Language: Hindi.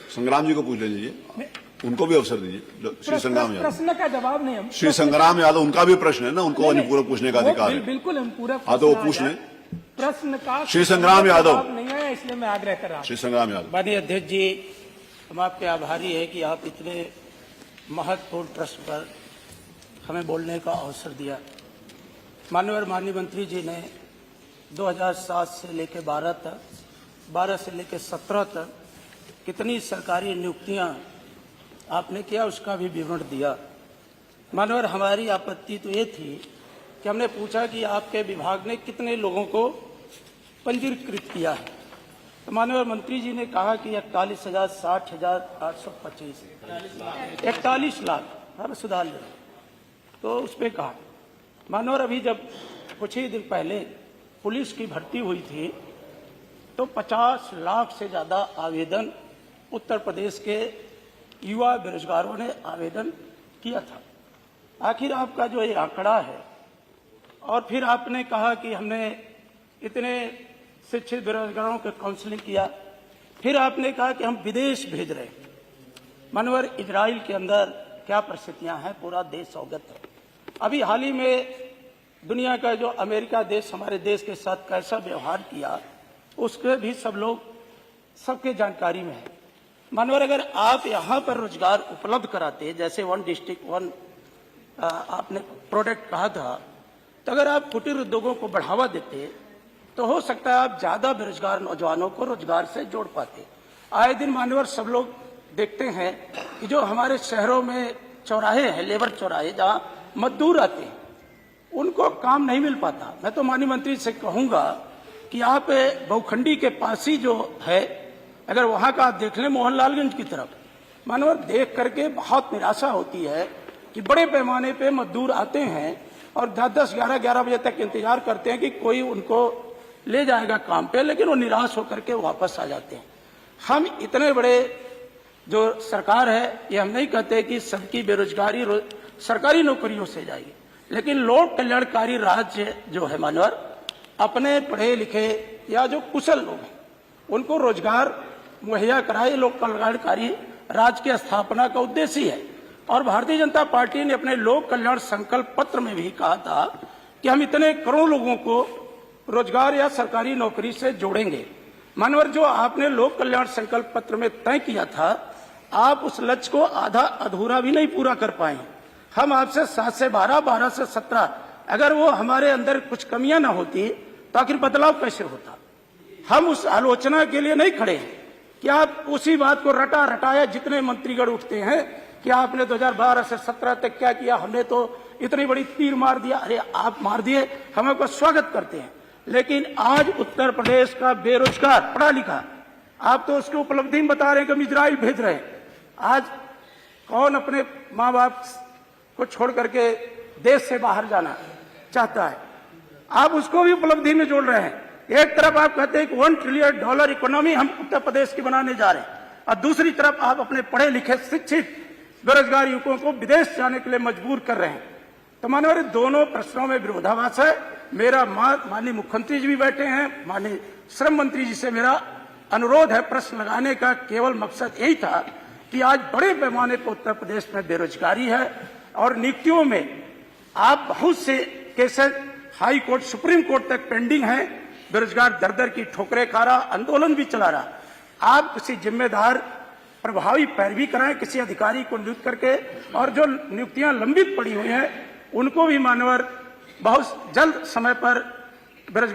संग्राम जी को पूछ लीजिए, उनको भी अवसर दीजिए। श्री संग्राम यादव, प्रश्न का जवाब नहीं, हम श्री संग्राम यादव, उनका भी प्रश्न है ना, उनको पूरा पूछने का अधिकार है। बिल्कुल हम पूरा, हाँ तो वो पूछ लें। प्रश्न का श्री संग्राम यादव नहीं है, इसलिए मैं आग्रह कर रहा हूं। श्री संग्राम यादव। माननीय अध्यक्ष जी, हम आपके आभारी है कि आप इतने महत्वपूर्ण प्रश्न पर हमें बोलने का अवसर दिया। माननीय मंत्री जी ने 2007 से लेकर 12 तक, 12 से लेकर 17 तक कितनी सरकारी नियुक्तियां आपने किया, उसका भी विवरण दिया। माननीय, हमारी आपत्ति तो ये थी कि हमने पूछा कि आपके विभाग ने कितने लोगों को पंजीकृत किया है, तो माननीय मंत्री जी ने कहा कि 41,000, 60,825, 41 लाख, हर सुधार ले। तो उस पर कहा माननीय, अभी जब कुछ ही दिन पहले पुलिस की भर्ती हुई थी तो 50 लाख से ज्यादा आवेदन उत्तर प्रदेश के युवा बेरोजगारों ने आवेदन किया था। आखिर आपका जो ये आंकड़ा है, और फिर आपने कहा कि हमने इतने शिक्षित बेरोजगारों के काउंसलिंग किया, फिर आपने कहा कि हम विदेश भेज रहे हैं। माननीय, इजराइल के अंदर क्या परिस्थितियां हैं पूरा देश अवगत है। अभी हाल ही में दुनिया का जो अमेरिका देश हमारे देश के साथ कैसा व्यवहार किया, उसके भी सब लोग सबके जानकारी में है। माननीय, अगर आप यहाँ पर रोजगार उपलब्ध कराते, जैसे 1 डिस्ट्रिक्ट 1 आपने प्रोडक्ट कहा था, तो अगर आप कुटीर उद्योगों को बढ़ावा देते तो हो सकता है आप ज्यादा बेरोजगार नौजवानों को रोजगार से जोड़ पाते। आए दिन माननीय सब लोग देखते हैं कि जो हमारे शहरों में चौराहे हैं, लेबर चौराहे, जहां मजदूर आते हैं, उनको काम नहीं मिल पाता। मैं तो माननीय मंत्री से कहूंगा कि आप बहुखंडी के पास ही जो है, अगर वहां का आप देख लें मोहनलालगंज की तरफ, माननीय, देख करके बहुत निराशा होती है कि बड़े पैमाने पे मजदूर आते हैं और 10-10, 11-11 बजे तक इंतजार करते हैं कि कोई उनको ले जाएगा काम पे, लेकिन वो निराश होकर के वापस आ जाते हैं। हम इतने बड़े जो सरकार है, ये हम नहीं कहते कि सबकी बेरोजगारी सरकारी नौकरियों से जाएगी, लेकिन लोक कल्याणकारी राज्य जो है माननीय, अपने पढ़े लिखे या जो कुशल लोग हैं उनको रोजगार मुहैया कराए। लोक कल्याणकारी राज्य की स्थापना का उद्देश्य है। और भारतीय जनता पार्टी ने अपने लोक कल्याण संकल्प पत्र में भी कहा था कि हम इतने करोड़ों लोगों को रोजगार या सरकारी नौकरी से जोड़ेंगे। माननीय, जो आपने लोक कल्याण संकल्प पत्र में तय किया था, आप उस लक्ष्य को आधा अधूरा भी नहीं पूरा कर पाए। हम आपसे 7 से 12, 12 से 17, अगर वो हमारे अंदर कुछ कमियां ना होती तो आखिर बदलाव कैसे होता। हम उस आलोचना के लिए नहीं खड़े हैं कि आप उसी बात को रटा रटाया, जितने मंत्रीगण उठते हैं कि आपने 2012 से 17 तक क्या किया, हमने तो इतनी बड़ी तीर मार दिया। अरे आप मार दिए, हम आपका स्वागत करते हैं, लेकिन आज उत्तर प्रदेश का बेरोजगार पढ़ा लिखा, आप तो उसकी उपलब्धि बता रहे हैं कि हम इजराइल भेज रहे हैं। आज कौन अपने माँ बाप को छोड़ करके देश से बाहर जाना चाहता है? आप उसको भी उपलब्धि में जोड़ रहे हैं। एक तरफ आप कहते हैं कि $1 ट्रिलियन इकोनॉमी हम उत्तर प्रदेश की बनाने जा रहे हैं, और दूसरी तरफ आप अपने पढ़े लिखे शिक्षित बेरोजगार युवकों को विदेश जाने के लिए मजबूर कर रहे हैं। तो माननीय, दोनों प्रश्नों में विरोधाभास है। मेरा माननीय मुख्यमंत्री जी भी बैठे हैं, माननीय श्रम मंत्री जी से मेरा अनुरोध है, प्रश्न लगाने का केवल मकसद यही था कि आज बड़े पैमाने पर उत्तर प्रदेश में बेरोजगारी है और नियुक्तियों में आप बहुत से cases high court, supreme court तक पेंडिंग है। बेरोजगार दर दर की ठोकरें खा रहा, आंदोलन भी चला रहा। आप किसी जिम्मेदार प्रभावी पैरवी कराएं, किसी अधिकारी को नियुक्त करके, और जो नियुक्तियां लंबित पड़ी हुई हैं उनको भी माननीय बहुत जल्द समय पर बेरोजगार